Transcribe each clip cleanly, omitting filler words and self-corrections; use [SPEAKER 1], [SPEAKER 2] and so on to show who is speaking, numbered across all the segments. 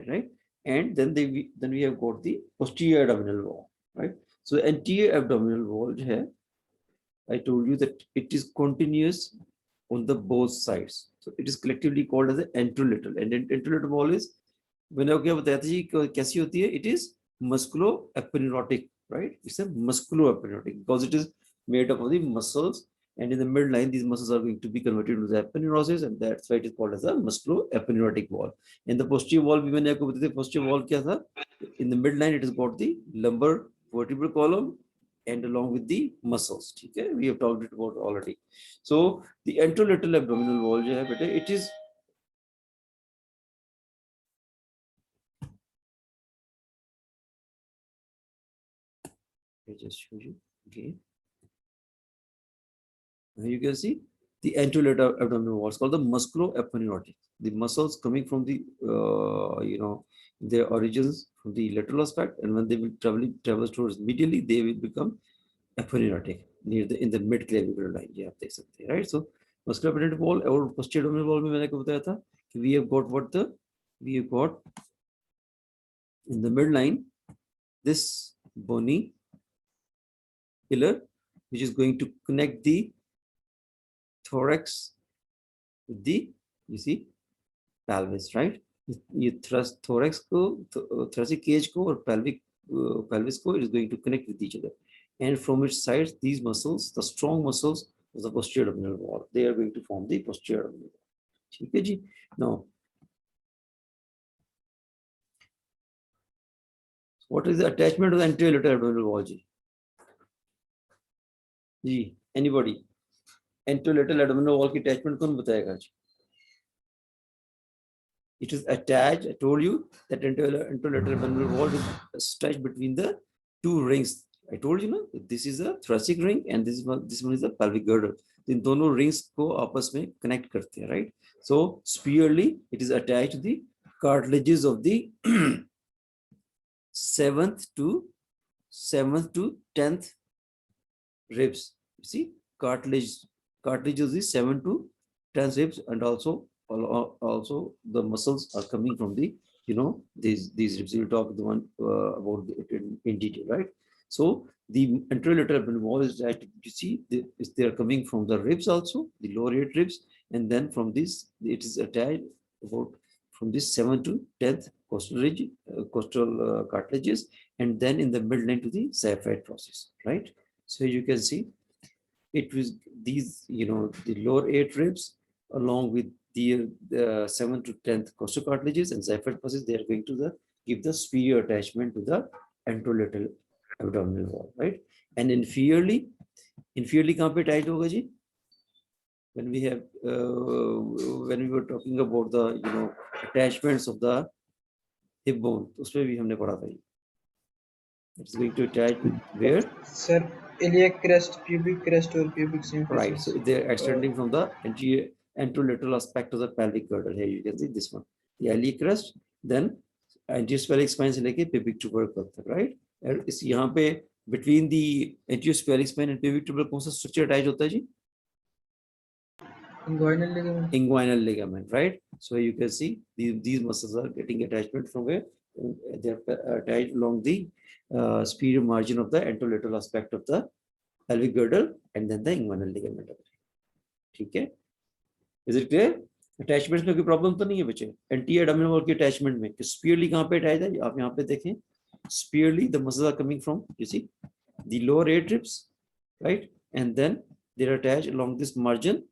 [SPEAKER 1] right? And then we have got the posterior abdominal wall, right? So the anterior abdominal wall here, I told you that it is continuous on the both sides. So it is collectively called as the anterolateral. And anterolateral wall is, मैंने क्या बताया था जी कैसी होती है? It is musculo-aponeurotic, right? It's a musculo-aponeurotic because it is made up of the muscles, and in the midline these muscles are going to be converted into the aponeurosis, and that's why it is called as a musculo-aponeurotic wall. And the posterior wall भी मैंने आपको बताया था, posterior wall क्या था? In the midline it has got the lumbar vertebral column and along with the muscles. Okay, we have talked it about already. So the anterolateral abdominal wall, it is I just show you. Okay, now you can see the anterolateral abdominal wall is called the musculo-aponeurotic. The muscles coming from the their origins from the lateral aspect, and when they will travel towards medially, they will become aponeurotic near the in the mid clavicular line. Yeah, देख सकते हैं, right? So muscular appendage wall और posterior abdominal wall में मैंने क्या बताया था कि we have got in the midline this bony pillar which is going to connect the thorax with the pelvis, right? ये thorax को thoracic cage को और pelvis को it is going to connect with each other, and from its sides these muscles, the strong muscles of the posterior abdominal wall, they are going to form the posterior abdominal wall. ठीक है जी. Now what is the attachment of the anterior abdominal wall ji? Ji anybody? Anterior abdominal wall की attachment कौन बताएगा जी? It is attached. I told you that anterior abdominal wall is attached between the two rings. I told you, no, this is a thoracic ring and this one is a pelvic girdle. इन दोनों rings को आपस में connect करते हैं, right? So spherically, it is attached to the cartilages of the 7th to 10th ribs. You see, cartilages of the 7th to 10th ribs, and also the muscles are coming from the these ribs. We'll talk the one about it in detail, right? So the anterolateral abdominal wall is that you see they are coming from the ribs also, the lower 8 ribs, and then from this it is attached about from this 7th to 10th costal ridge, costal cartilages, and then in the midline to the xiphoid process, right? So you can see it was these the lower 8 ribs along with the 7th to 10th costal cartilages and xiphoid process, they are going to give the superior attachment to the anterolateral abdominal wall, right? And inferiorly कहाँ पे attached होगा जी? When we have when we were talking about the attachments of the hip bone, उसमें भी हमने पढ़ा था. It's going to attach with where?
[SPEAKER 2] Sir, iliac crest, pubic crest, or pubic symphysis.
[SPEAKER 1] Right. So they're extending from the anterolateral aspect of the pelvic girdle. Here you can see this one, the iliac crest, then anterior spheric spine से लेके pubic tubercle तक, right? और इस यहाँ पे between the anterior spheric spine and pubic tubercle कौन सा structure attach होता है जी?
[SPEAKER 2] Inguinal ligament.
[SPEAKER 1] Inguinal ligament, right? So you can see these muscles are getting attachment from where? They're attached along the superior margin of the anterolateral aspect of the pelvic girdle and then the inguinal ligament. ठीक है? Is it clear? Attachments में कोई problem तो नहीं है बच्चे? Anterior abdominal wall की attachment में spherically कहाँ पे attached है? आप यहाँ पे देखें. Spherically the muscles are coming from, you see, the lower 8 ribs, right? And then they're attached along this margin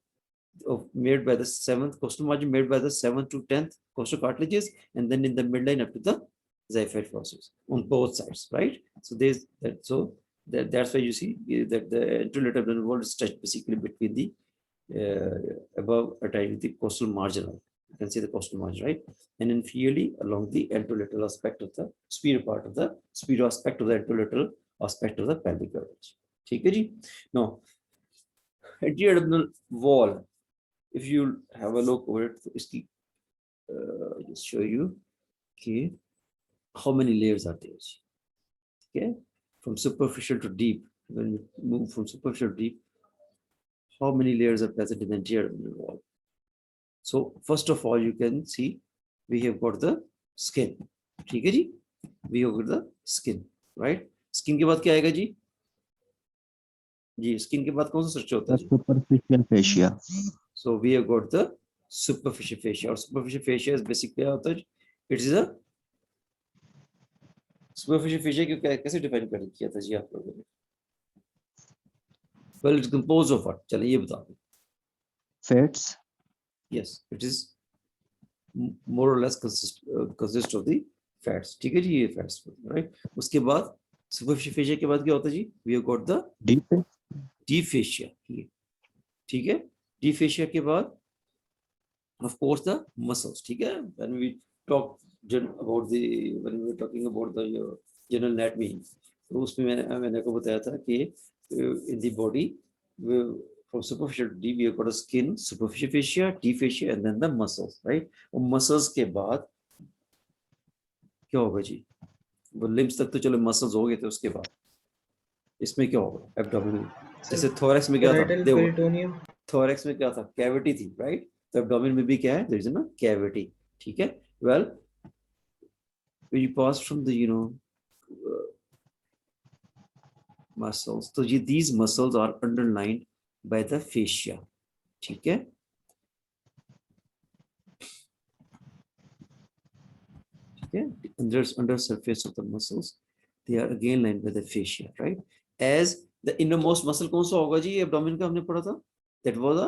[SPEAKER 1] made by the 7th costal margin, made by the 7th to 10th costal cartilages, and then in the midline up to the xiphoid process on both sides, right? So that's why you see that the anterolateral abdominal wall is touched basically between the above attached with the costal margin. You can see the costal margin, right? And inferiorly along the anterolateral aspect of the superior aspect of the anterolateral aspect of the pelvic girdle. ठीक है जी? Now, anterior abdominal wall, if you have a look over it, just show you, okay, how many layers are there? Okay, from superficial to deep. When we move from superficial to deep, how many layers are present in the anterior abdominal wall? So first of all, you can see we have got the skin, ठीक है जी, we have got the skin, right. Skin के बाद क्या आएगा जी? जी skin के बाद कौन सा स्ट्रक्चर होता है
[SPEAKER 3] The
[SPEAKER 1] ji?
[SPEAKER 3] superficial fascia.
[SPEAKER 1] So we have got the superficial fascia, और superficial fascia is basically क्या होता है? It is a superficial fascia को कैसे डिफाइन कर किया था जी आप लोगों ने? Well, it's composed of what? चलिए ये बता दो।
[SPEAKER 3] Fats.
[SPEAKER 1] Yes, it is more or less consist of the fats, ठीक है जी, ये fats, right? उसके बाद superficial fascia के बाद क्या होता है जी? We have got the
[SPEAKER 3] Deep.
[SPEAKER 1] deep fascia, ठीक है? Deep fascia के बाद of course the muscles, ठीक है? When we talk about the, when we were talking about the general anatomy, तो उसमें मैंने को बताया था कि in the body from superficial to deep we have got a skin, superficial fascia, deep fascia, and then the muscles, right? और muscles के बाद क्या होगा जी? वो limbs तक तो चलो muscles हो गए थे, उसके बाद इसमें क्या होगा? Abdominal, जैसे thorax में क्या था?
[SPEAKER 2] Parietal
[SPEAKER 1] देखो
[SPEAKER 2] Peritoneum.
[SPEAKER 1] thorax में क्या था? Cavity थी, right? तो abdomen में भी क्या है? There is a cavity, ठीक है? Well, when you pass from the muscles, तो ये these muscles are underlined by the fascia, ठीक है? ठीक है? Under surface of the muscles, they are again lined by the fascia, right? As the innermost muscle कौन सा होगा जी? abdomen का हमने पढ़ा था, that was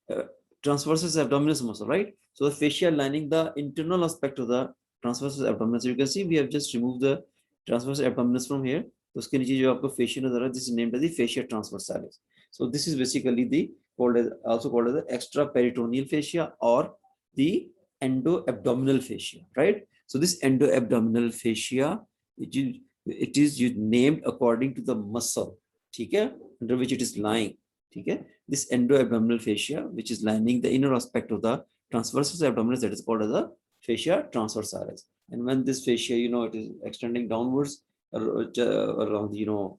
[SPEAKER 1] a transversus abdominis muscle, right? So the fascia lining the internal aspect of the transversus abdominis. So you can see we have just removed the transversus abdominis from here. तो उसके नीचे जो आपको fascia नजर आ रहा है, this is named as the fascia transversalis. So this is basically the also called as the extraperitoneal fascia or the endo-abdominal fascia, right? So this endo-abdominal fascia, it is named according to the muscle, ठीक है, under which it is lying, ठीक है? This endo-abdominal fascia, which is lining the inner aspect of the transversus abdominis, that is called as the fascia transversalis. And when this fascia, it is extending downwards along the,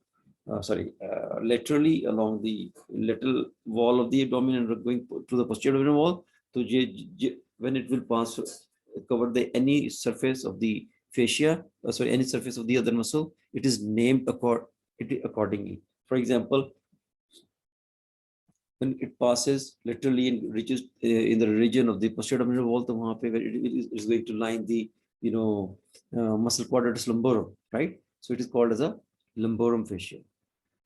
[SPEAKER 1] laterally along the lateral wall of the abdomen and going to the posterior abdominal wall. So when it will pass, cover the any surface of the fascia, any surface of the other muscle, it is named accordingly. For example, when it passes laterally and reaches in the region of the posterior abdominal wall, तो वहाँ पे it is going to line the muscle quadratus lumborum, right? So it is called as a lumborum fascia.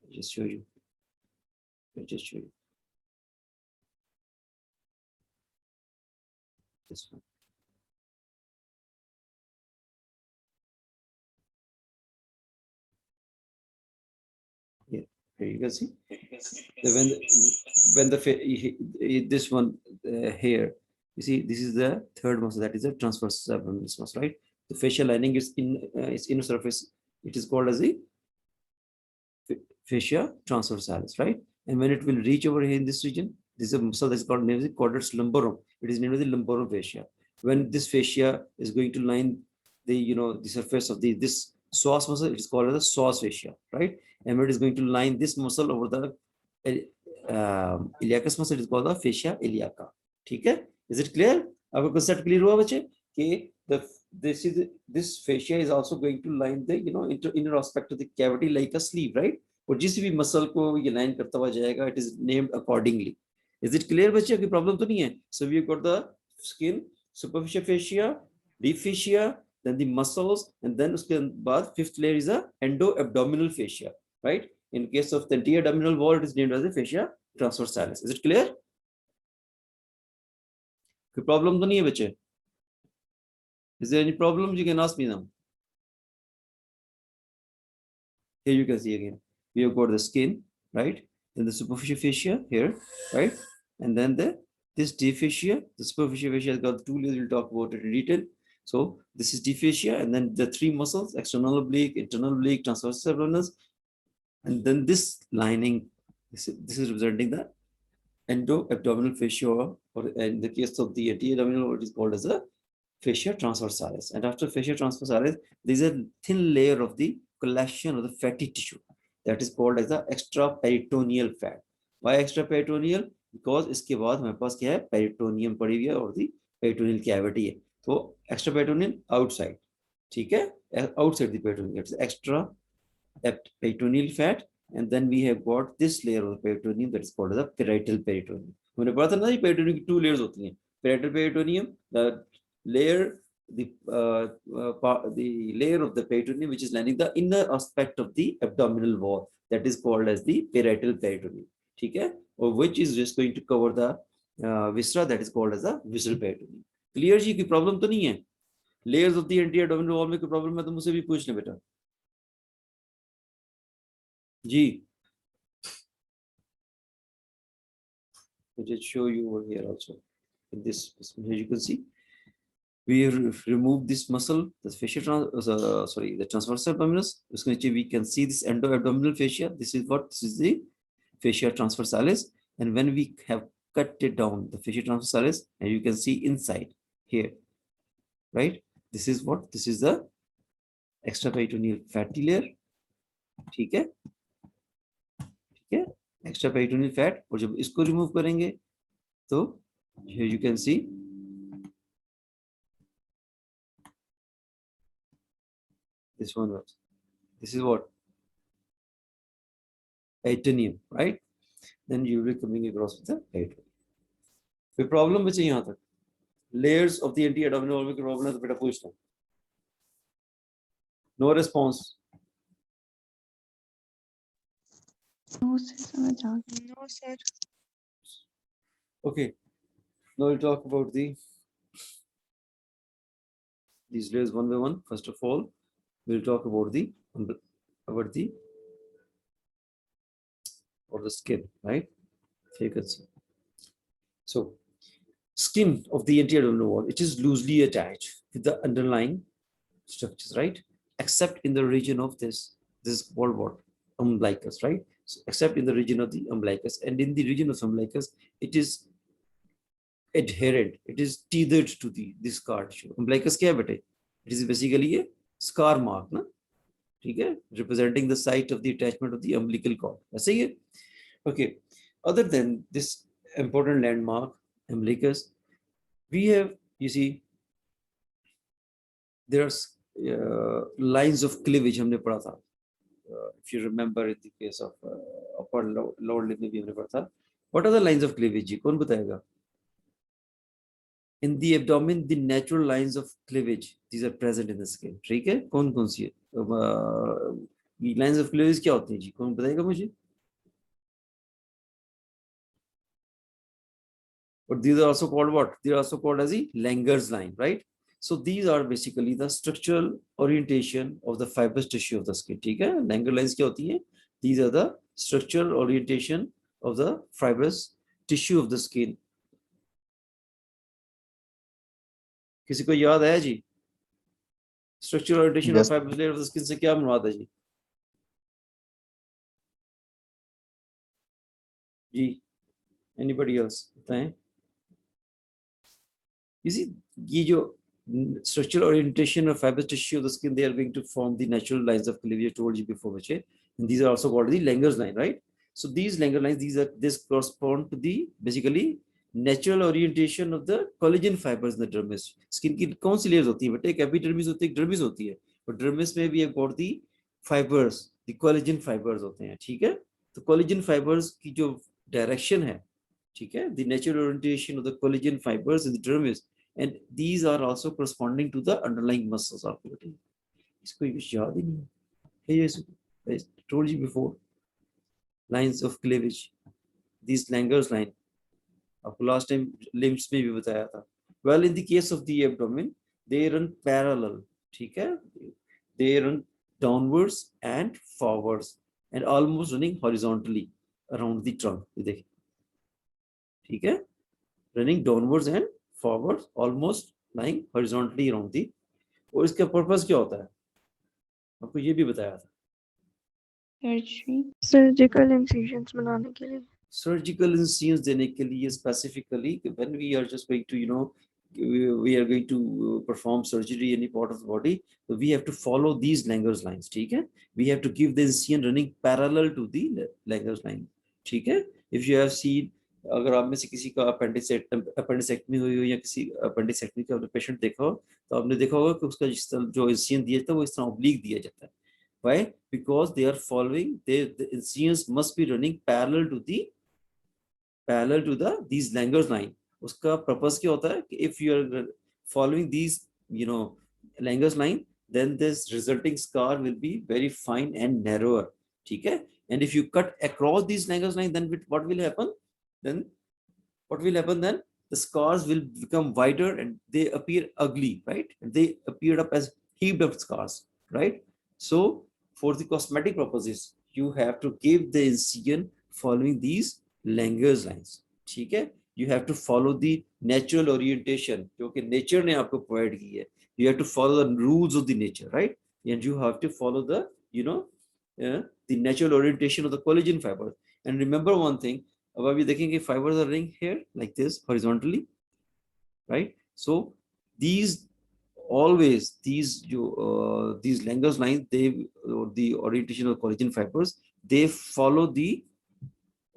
[SPEAKER 1] I'll just show you. This one. Here you can see. When this one here, you see, this is the third muscle, that is the transversus abdominis muscle, right? The facial lining is in its inner surface. It is called as the fascia transversalis, right? And when it will reach over here in this region, this is a muscle that is called named the quadratus lumborum. It is named as the lumborum fascia. When this fascia is going to line the the surface of this psoas muscle, it is called as the psoas fascia, right? And when it is going to line this muscle over the iliacus muscle, it is called the fascia iliaca. ठीक है? Is it clear? आपको concept clear हुआ बच्चे? कि this fascia is also going to line the inner aspect of the cavity like a sleeve, right? और जिस भी muscle को ये लाइन करता हुआ जाएगा, it is named accordingly. Is it clear बच्चे? कोई प्रॉब्लम तो नहीं है? So we have got the skin, superficial fascia, deep fascia, then the muscles, and then उसके बाद fifth layer is the endo-abdominal fascia, right? In case of the anterior abdominal wall, it is named as the fascia transversalis. Is it clear? कोई problem तो नहीं है बच्चे? Is there any problem? You can ask me now. Here you can see again. We have got the skin, right? Then the superficial fascia here, right? And then this deep fascia, the superficial fascia has got two layers. We'll talk about it in detail. So this is deep fascia, and then the three muscles: external oblique, internal oblique, transversus abdominis, and then this lining. This is representing the endo-abdominal fascia, or in the case of the anterior abdominal, what is called as a fascia transversalis. And after fascia transversalis, there is a thin layer of the collagen of the fatty tissue that is called as the extraperitoneal fat. Why extraperitoneal? Because इसके बाद हमारे पास क्या है? Peritoneum पड़ी हुई है और the peritoneal cavity है. तो एक्स्ट्रा पेरिटोनियल आउटसाइड, ठीक है, outside the peritoneum, it's extra peritoneal fat, and then we have got this layer of the peritoneum that is called as a parietal peritoneum. मैंने पढ़ा था ना ये peritoneum की 2 layers होती हैं. Parietal peritoneum, the layer, the layer of the peritoneum which is lining the inner aspect of the abdominal wall, that is called as the parietal peritoneum, ठीक है, or which is just going to cover the viscera, that is called as a visceral peritoneum. Clear जी, कोई problem तो नहीं है? Layers of the anterior abdominal wall में कोई problem है तो मुझसे भी पूछ ले बेटा जी. I just show you over here also. In this, here you can see we remove this muscle, the fascia the transverse abdominis. We can see this endo abdominal fascia. This is what, this is the fascia transversalis, and when we have cut it down, the fascia transversalis, and you can see inside here, right? This is what, this is the extraperitoneal fatty layer, ठीक है, ठीक है, extraperitoneal fat. और जब इसको remove करेंगे तो here you can see this one was, this is what, peritoneum, right? Then you will be coming across with the peritoneum. कोई प्रॉब्लम बचे यहाँ तक? Layers of the anterior abdominal wall में कोई प्रॉब्लम है तो बेटा पूछना. No response.
[SPEAKER 4] No, sir, समझ आ गया.
[SPEAKER 5] No, sir.
[SPEAKER 1] Okay. Now we'll talk about these layers one by one. First of all, we'll talk about the skin, right? So you can see. So, skin of the anterior abdominal wall, it is loosely attached with the underlying structures, right? Except in the region of this is called what? Umbilicus, right? So, except in the region of the umbilicus, and in the region of umbilicus, it is adherent, it is tethered to this scar tissue. Umbilicus क्या है बेटे? It is basically a scar mark, ना? ठीक है? Representing the site of the attachment of the umbilical cord. ऐसे ही है? Okay. Other than this important landmark, umbilicus, we have, you see, there are lines of cleavage हमने पढ़ा था. If you remember in the case of upper lower limb में भी हमने पढ़ा था. What are the lines of cleavage? जी कौन बताएगा? In the abdomen, the natural lines of cleavage, these are present in the skin. ठीक है? कौन सी है? Lines of cleavage क्या होती हैं जी? कौन बताएगा मुझे? But these are also called what? They are also called as the Langer's line, right? So these are basically the structural orientation of the fibrous tissue of the skin. ठीक है? Langer lines क्या होती हैं? These are the structural orientation of the fibrous tissue of the skin. किसी को याद है जी? Structural orientation of fibrous layer of the skin से क्या मुराद है जी? जी, anybody else? बताएं. You see, ये जो structural orientation of fibrous tissue of the skin, they are going to form the natural lines of cleavage I told you before, and these are also called the Langer's line, right? So these Langer lines, this correspond to the basically natural orientation of the collagen fibers in the dermis. Skin की कौन सी layers होती है बेटे? एक epidermis होती है, एक dermis होती है. और dermis में भी एक got the fibers, the collagen fibers होते हैं, ठीक है? तो collagen fibers की जो direction है, ठीक है? The natural orientation of the collagen fibers in the dermis, and these are also corresponding to the underlying muscles of the body. इसको याद ही नहीं है. Yes, I told you before. Lines of cleavage. These Langer's line. आपको last time limbs में भी बताया था. Well, in the case of the abdomen, they run parallel. ठीक है? They run downwards and forwards, and almost running horizontally around the trunk. ये देखिए. ठीक है? Running downwards and forwards, almost lying horizontally around the. और इसका purpose क्या होता है? आपको ये भी बताया था.
[SPEAKER 5] Surgical incisions बनाने के लिए.
[SPEAKER 1] Surgical incisions देने के लिए specifically when we are just going to we are going to perform surgery in any part of the body, so we have to follow these Langer's lines. ठीक है? We have to give the incision running parallel to the Langer's line. ठीक है? If you have seen अगर आप में से किसी का अपेंडिसेक्टमी हुई हो या किसी अपेंडिसेक्टमी का पेशेंट देखा हो, तो आपने देखा होगा कि उसका जो इंसिजन दिया था वो इस तरह ऑब्लिक दिया जाता है. Why? Because they are following, the incisions must be running parallel to the these Langer's line. उसका पर्पस क्या होता है कि if you are following these, you know, Langer's line, then this resulting scar will be very fine and narrower. ठीक है? And if you cut across these Langer's line, then what will happen? Then what will happen then? The scars will become wider and they appear ugly, right? And they appear up as heaped up scars, right? So for the cosmetic purposes, you have to give the incision following these Langer's lines. ठीक है? You have to follow the natural orientation जो कि nature ने आपको provide की है. You have to follow the rules of the nature, right? And you have to follow the, you know, the natural orientation of the collagen fibers. And remember one thing, अब अभी देखेंगे fibers are running here like this horizontally, right? So these always these Langer's lines, the orientation of collagen fibers, they follow the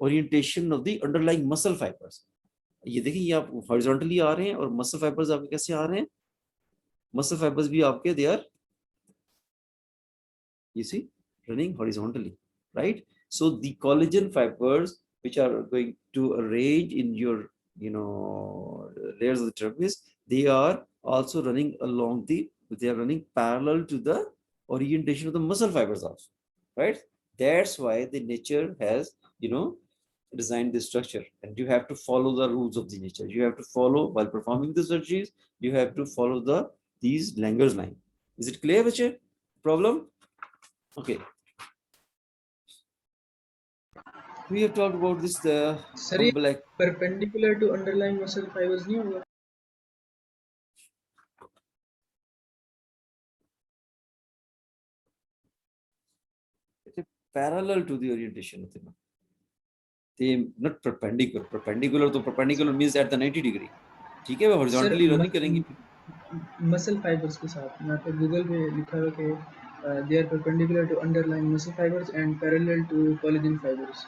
[SPEAKER 1] orientation of the underlying muscle fibers. ये देखिए ये आप horizontally आ रहे हैं और muscle fibers आपके कैसे आ रहे हैं? Muscle fibers भी आपके they are, you see, running horizontally, right? So the collagen fibers which are going to arrange in your, you know, layers of the trapezius, they are also running along they are running parallel to the orientation of the muscle fibers also, right? That's why the nature has, you know, designed this structure, and you have to follow the rules of the nature. You have to follow while performing the surgeries. You have to follow these Langer's line. Is it clear, Vache? Problem? Okay. We have talked about this
[SPEAKER 2] sir ये
[SPEAKER 1] umbilical.
[SPEAKER 2] perpendicular to underlying muscle fibers नहीं होगा?
[SPEAKER 1] Parallel to the orientation of the muscle. They not perpendicular. Perpendicular means at the 90 degree. ठीक है, वो horizontally running करेंगे.
[SPEAKER 2] Muscle fibres के साथ यहाँ पे गूगल पे लिखा हुआ कि they are perpendicular to underlying muscle fibers and parallel to collagen fibers.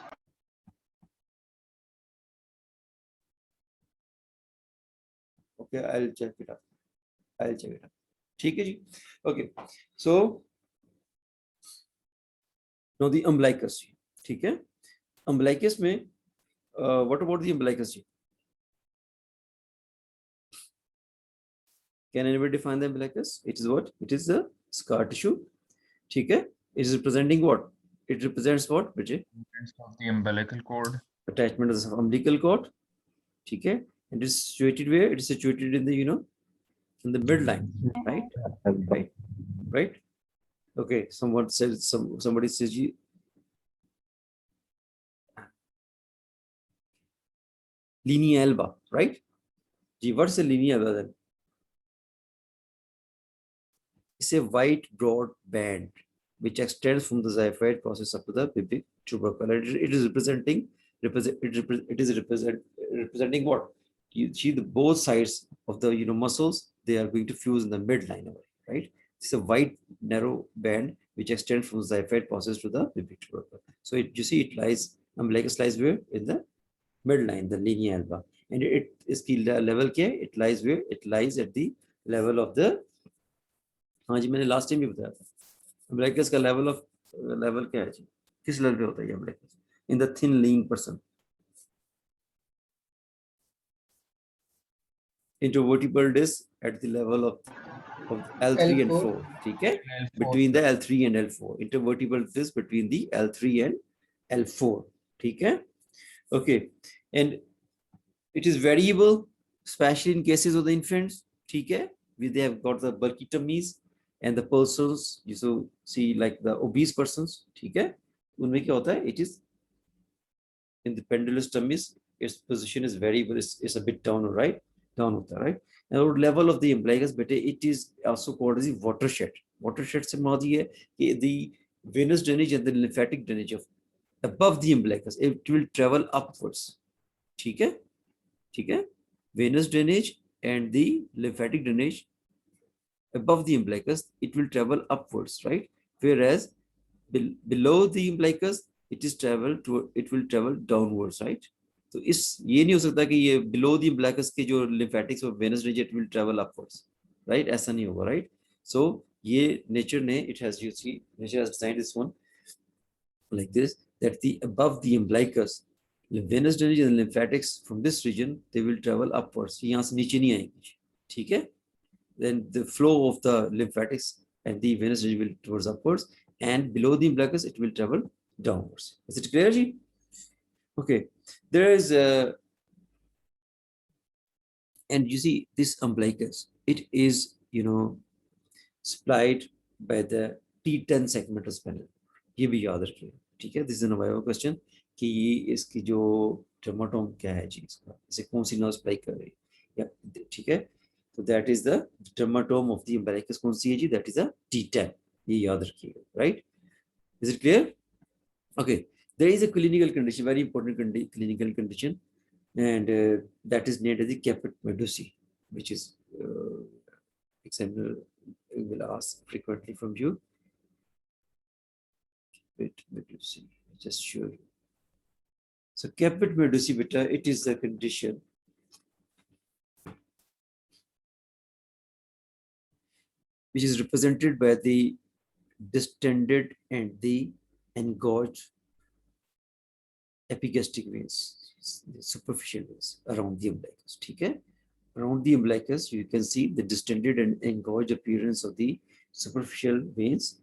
[SPEAKER 1] Okay, I'll check it up. ठीक है जी. Okay, so now the umbilicus. ठीक है, umbilicus में what about the umbilicus? Can anybody define the umbilicus? It is what? It is the scar tissue. ठीक है, it is representing what? It represents what, Vijay?
[SPEAKER 6] Of the umbilical cord.
[SPEAKER 1] Attachment of the umbilical cord. ठीक है, it is situated where? It is situated in the, you know, in the midline, right? Right. Okay, somebody says linea alba, right? Gee, what's a linea alba then? It's a white broad band which extends from the xiphoid process up to the pubic tubercle. It is representing what? You see the both sides of the, you know, muscles, they are going to fuse in the midline, right? It's a white narrow band which extends from the xiphoid process to the pubic tubercle. So you see it lies, umbilicus lies where? In the midline, the linea alba. And it is the level क्या? It lies where? It lies at the level of the, हाँ जी मैंने last time भी बताया था, umbilicus का level क्या है जी? किस लेवल पे होता है ये umbilicus? In the thin lean person. Intervertebral disc at the level of L3 and 4. ठीक है? Between the L3 and L4. Intervertebral disc between the L3 and L4. ठीक है? Okay. And it is variable, especially in cases of the infants. ठीक है? They have got the bulky tummies. And the persons you see like the obese persons, ठीक है, उनमें क्या होता है? It is in the pendulous tummies, its position is variable, it's a bit down, right? Down होता है, right? And the level of the umbilicus, but it is also called as the watershed. Watershed से मर्द है कि the venous drainage and the lymphatic drainage of above the umbilicus, it will travel upwards. ठीक है? ठीक है? Venous drainage and the lymphatic drainage above the umbilicus, it will travel upwards, right? Whereas below the umbilicus, it will travel downwards, right? तो इस ये नहीं हो सकता कि ये बिलो द अम्बिलिकस के जो लिम्फेटिक्स और venous region it will travel upwards, right, ऐसा नहीं होगा, राइट. सो ये नेचर ने it has you see nature has designed this one like this, that the above the umbilicus the venous drainage and lymphatics from this region they will travel upwards, यहाँ से नीचे नहीं आएंगे, ठीक है. Then the flow of the lymphatics and the venous drainage will towards upwards, and below the umbilicus it will travel downwards. Is it clear, ji? Okay, there is and you see this umbilicus, it is supplied by the T10 segmental spinal. ये भी याद रखिए, ठीक है. This is an अवाइवल question कि ये इसकी जो ट्रमाटोम क्या है जी, इसका इसे कौन सी नर्व सप्लाई कर रही है, या ठीक है. तो that is the dermatome of the umbilicus, कौन सी है जी, दैट इज अ T10. ये याद रखिएगा, right. Is it clear? Okay, there is a clinical condition, very important clinical condition, and that is named as the caput medusae, which is examiner will ask frequently from you. Caput medusae, just show you. So caput medusae, beta, it is the condition which is represented by the distended and the engorged epigastric veins, the superficial veins around the umbilicus, ठीक है. Around the umbilicus you can see the distended and engorged appearance of the superficial veins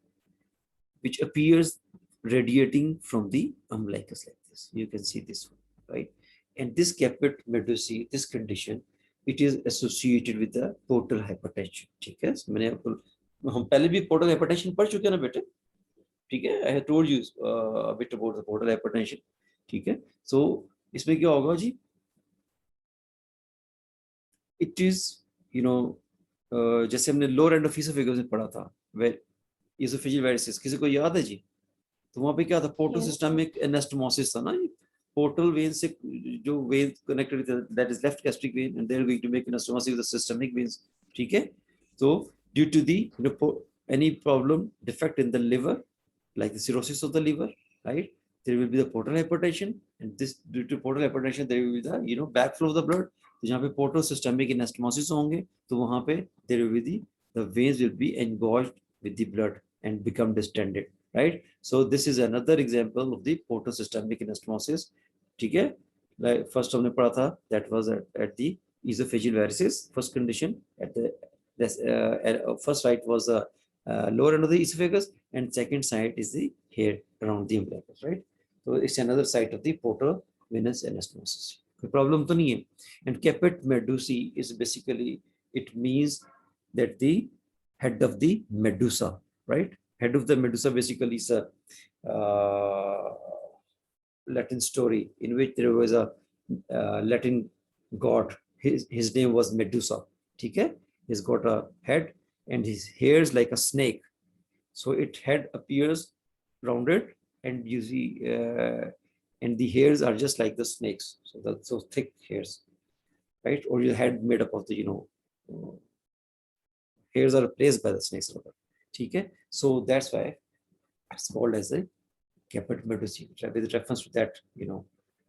[SPEAKER 1] which appears radiating from the umbilicus like this. You can see this one, right? And this caput medusae, this condition, it is associated with the portal hypertension, ठीक है. मैंने आपको हम पहले भी portal hypertension पढ़ चुके हैं ना बेटे, ठीक है. I have told you a bit about the portal hypertension, ठीक है. So इसमें क्या होगा जी, it is जैसे हमने लोअर एंड ऑफ इसोफेगस में पढ़ा था, वेर इसोफेजियल वेरिसेस, किसी को याद है जी? तो वहां पे क्या था, पोर्टल सिस्टमिक एनास्टोमोसिस था ना. पोर्टल वेन से जो vein connected, that is left gastric vein, and they are going to make anastomosis with the systemic veins, ठीक है. तो due to the any problem defect in the liver, like the cirrhosis of the liver, right, there will be the portal hypertension, and this due to portal hypertension there will be the backflow of the blood. तो जहाँ पे portal systemic anastomosis होंगे तो वहाँ पे there will be the veins will be engorged with the blood and become distended, right. So this is another example of the portal systemic anastomosis, ठीक है. Like first हमने पढ़ा था, that was at the esophageal varices, first condition at the first site was the lower end of the esophagus, and second site is the hair around the umbilicus, right. So it's another site of the portal venous anastomosis. The problem to nahi hai. And caput medusae is basically, it means that the head of the medusa, right. Head of the medusa basically is a Latin story in which there was a Latin god. His name was Medusa, ठीक है. He's got a head and his hairs like a snake, so its head appears rounded, and you see and the hairs are just like the snakes, so that's so thick hairs, right. Or your head made up of the hairs are replaced by the snakes, ठीक है. So that's why it's called as a caput medusae, with reference to that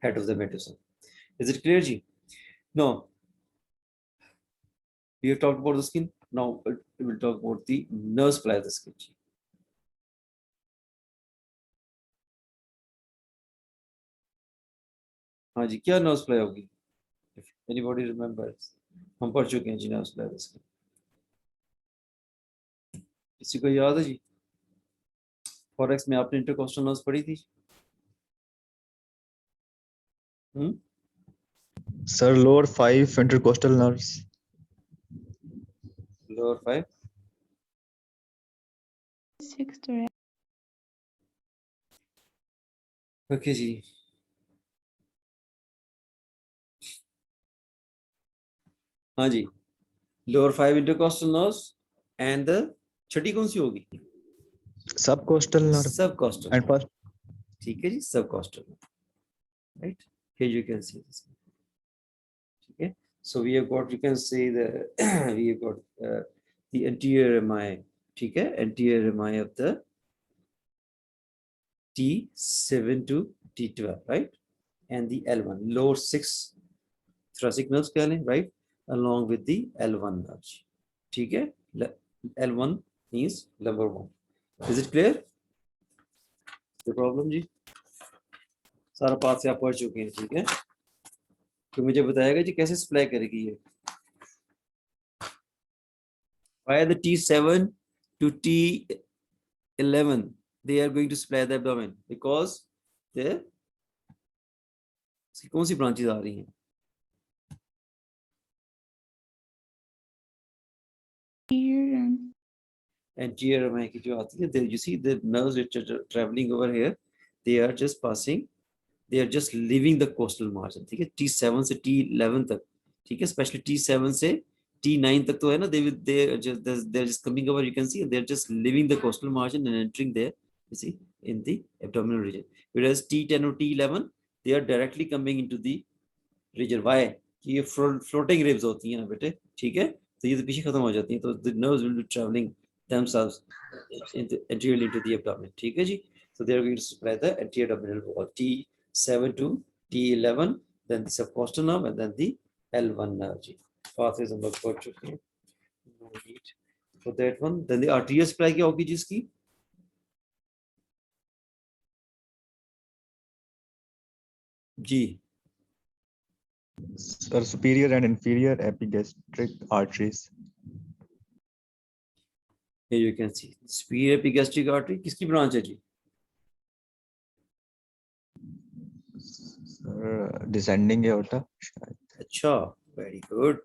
[SPEAKER 1] head of the medusa. Is it clear, ji? No. We have talked about the skin. Now we will talk about the nerve supply of the skin. हाँ जी, क्या nerve supply होगी? If anybody remembers, हम पढ़ चुके हैं जी nerve supply of the skin. किसी को याद है जी? फॉरेक्स में आपने इंटरकोस्टल नर्व्स पढ़ी थी?
[SPEAKER 7] Sir, lower 5 intercostal nerves.
[SPEAKER 1] Lower 5.
[SPEAKER 4] 6 to
[SPEAKER 1] Okay जी. हाँ जी. Lower 5 intercostal nerves and the छठी कौन सी होगी?
[SPEAKER 7] Subcostal nerve.
[SPEAKER 1] Subcostal.
[SPEAKER 7] And first.
[SPEAKER 1] ठीक है जी, subcostal. Right. Here you can see this. Okay. So we have got, you can see the we have got the anterior MI, ठीक है, anterior MI of the T7 to T12, right? and the L1, lower 6 thoracic nerves कह लें, right, along with the L1 nerves. ठीक है, L1 means lumbar one. Is it clear? The problem जी, सारा पाठ से आप पढ़ चुके हैं, ठीक है, तो मुझे बताएगा जी कैसे सप्लाई करेगी ये. Why the T7 to T11 they are going to supply the abdomen? Because they कौन सी ब्रांचेस आ रही हैं? Anterior में की जो आती है, you see the nerves which are traveling over here, they are just passing, they are just leaving the coastal margin. ठीक है, T7 से T11 तक, ठीक है, especially T7 से T9 तक तो है ना, they're just coming over, you can see they're just leaving the coastal margin and entering there, you see, in the abdominal region. Whereas T10 or T11 they are directly coming into the region. Why? कि ये floating ribs होती हैं ना बेटे, ठीक है, तो ये तो पीछे खत्म हो जाती हैं, तो the nerves will be traveling themselves anteriorly into the abdomen. ठीक है जी, so they are going to supply the anterior abdominal wall, T7 to T11, then the subcostal nerve and then the L1 nerve ji. Pathways हम लोग पढ़ चुके हैं, no need for that one. Then the arterial supply क्या होगी जिसकी? जी,
[SPEAKER 7] Sir, superior and inferior epigastric arteries.
[SPEAKER 1] here you can see superior epigastric artery किसकी branch है जी?
[SPEAKER 7] Sir, descending aorta.
[SPEAKER 1] अच्छा, very good.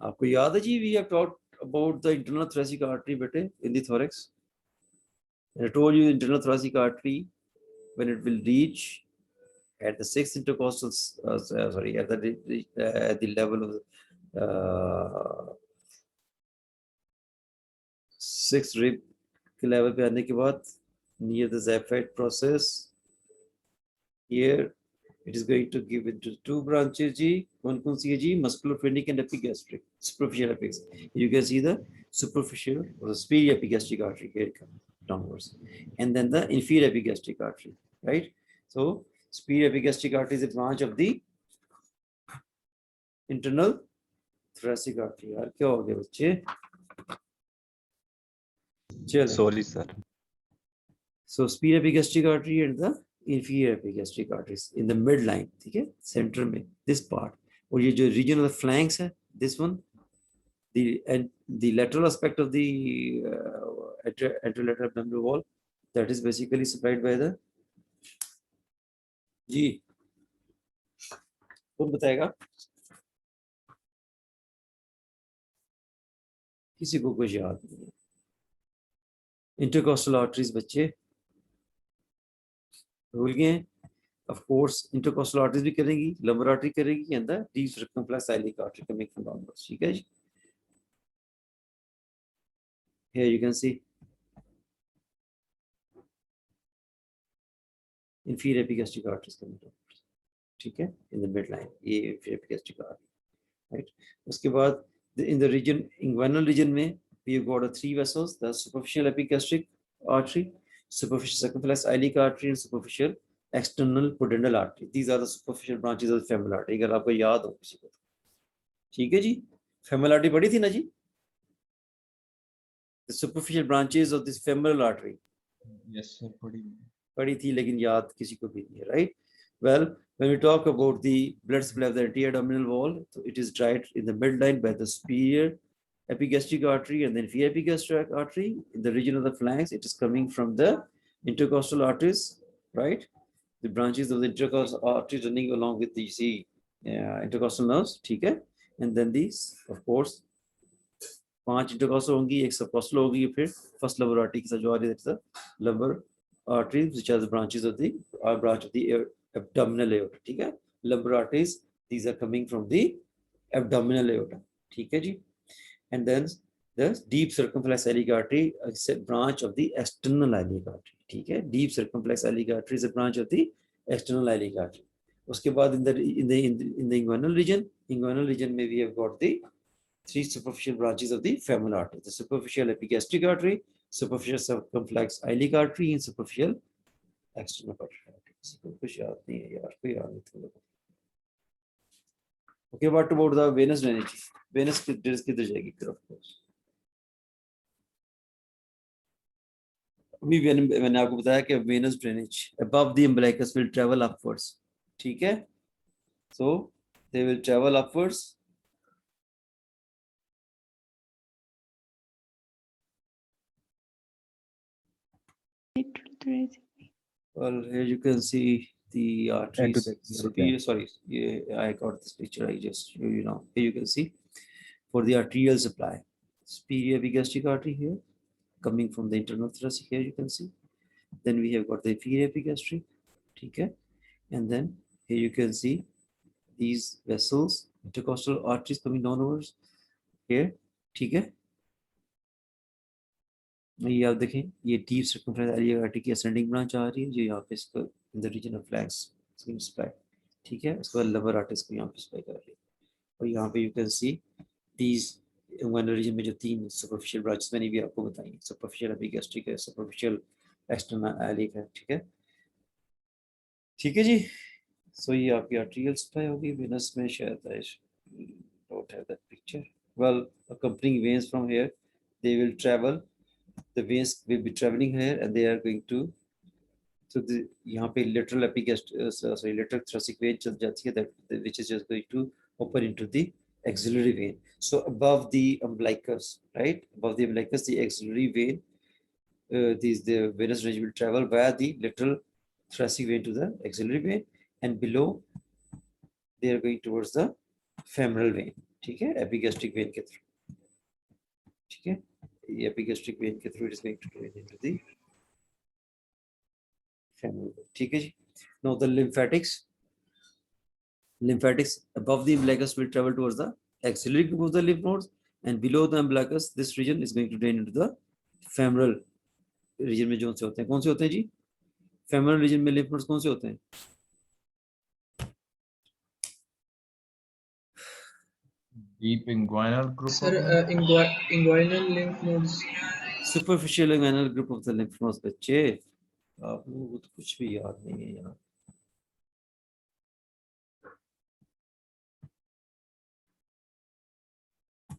[SPEAKER 1] आपको याद है जी, we have talked about the internal thoracic artery बेटे in the thorax. And I told you internal thoracic artery when it will reach at the sixth intercostal, sorry, at the level of sixth rib के level पे आने के बाद near the Zaphite process, here it is going to give into two branches जी. कौन सी है जी? Musculophrenic and epigastric, superficial epigastric. You can see the superficial or the superior epigastric artery here downwards, and then the inferior epigastric artery, right? So superior epigastric artery is a branch of the internal thoracic artery. यार क्या हो गया बच्चे? चलो.
[SPEAKER 7] Sorry, sir.
[SPEAKER 1] So superior epigastric artery and the inferior epigastric arteries in the midline, ठीक है, center में, this part. और ये जो region of the flanks है, this one, the lateral aspect of the anterolateral abdominal wall, that is basically supplied by the जी. कौन बताएगा? किसी को कुछ याद नहीं है. Intercostal arteries बच्चे भूल गए? Of course, intercostal arteries भी करेगी, lumbar artery करेगी, and the deep circumflex iliac artery coming from downwards. ठीक है जी? Here you can see inferior epigastric arteries coming downwards. ठीक है? In the midline, ये inferior epigastric artery, right? उसके बाद in the region, inguinal region में we've got a three vessels: the superficial epigastric artery, superficial circumflex iliac artery, and superficial external pudendal artery. These are the superficial branches of the femoral artery. अगर आपको याद हो किसी को, ठीक है जी? femoral artery पढ़ी थी ना जी? The superficial branches of this femoral artery.
[SPEAKER 6] Yes, sir.
[SPEAKER 1] पढ़ी थी लेकिन याद किसी को भी नहीं है, right? Well, when we talk about the blood supply of the anterior abdominal wall, so it is right in the midline by the superior epigastric artery and then inferior epigastric artery. In the region of the flanks, it is coming from the intercostal arteries, right? The branches of the intercostal arteries running along with the intercostal nerves, ठीक है? And then these, of course, 5 intercostal होंगी, एक subcostal होगी, फिर first lumbar artery के साथ जो आ रही है, that's the lumbar arteries, which are the branches of the branch of the abdominal aorta. ठीक है? Lumbar arteries, these are coming from the abdominal aorta. ठीक है जी? And then the deep circumflex iliac artery is a branch of the external iliac artery. ठीक है? Deep circumflex iliac artery is a branch of the external iliac artery. उसके बाद in the inguinal region में we have got the three superficial branches of the femoral artery: the superficial epigastric artery, superficial circumflex iliac artery, and superficial external pulmonary artery. किसी को कुछ याद नहीं है यार, कोई याद नहीं था। Okay, what about the venous drainage? Venous किधर जाएगी फिर? ऑफ कोर्स अभी मैंने आपको बताया कि venous drainage above the umbilicus will travel upwards, ठीक है? So they will travel upwards.
[SPEAKER 4] Lateral thoracic.
[SPEAKER 1] Well, here you can see the arteries.
[SPEAKER 7] the
[SPEAKER 1] Superior, sorry, yeah, I got this picture. I just show you now. Here you can see for the arterial supply, superior epigastric artery here, coming from the internal thoracic. Here you can see. Then we have got the inferior epigastric, okay, and then here you can see these vessels, intercostal arteries coming downwards here, okay. ये आप देखें, ये deep circumflex iliac artery की ascending branch आ रही है जो यहाँ पे इसको in the region of flanks skin supply, ठीक है। उसके बाद लवर आर्टरीज को यहाँ पे सप्लाई कर रही है और यहाँ पे you can see these inguinal region में जो तीन सुपरफिशियल ब्रांचेस मैंने भी आपको बताई, सुपरफिशियल एपिगैस्ट्रिक है, सुपरफिशियल एक्सटर्नल एलिक है, ठीक है, ठीक है जी। सो ये आपकी आर्टेरियल सप्लाई होगी। वेनस में शायद I don't have that picture. Well, accompanying veins from here, they will travel, the veins will be traveling here and they are going to, so the यहाँ पे lateral sorry lateral thoracic vein चल जाती है, that which is just going to open into the axillary vein. So above the umbilicus, right, above the umbilicus, the axillary vein, the venous range will travel via the lateral thoracic vein to the axillary vein, and below they are going towards the femoral vein, ठीक है, epigastric vein के through, ठीक है, ये epigastric vein के through it is going to drain into the femoral vein, ठीक है जी। Now the lymphatics above the umbilicus will travel towards the axillary group of the lymph nodes, and below the umbilicus this region is going to drain into the femoral region में जो से होते हैं, कौन से होते हैं जी? femoral region में lymph nodes कौन से होते हैं?
[SPEAKER 6] Deep inguinal group.
[SPEAKER 2] Sir, inguinal lymph nodes.
[SPEAKER 1] Superficial inguinal group of the lymph nodes, बच्चे आप लोगों को तो कुछ भी याद नहीं है यार।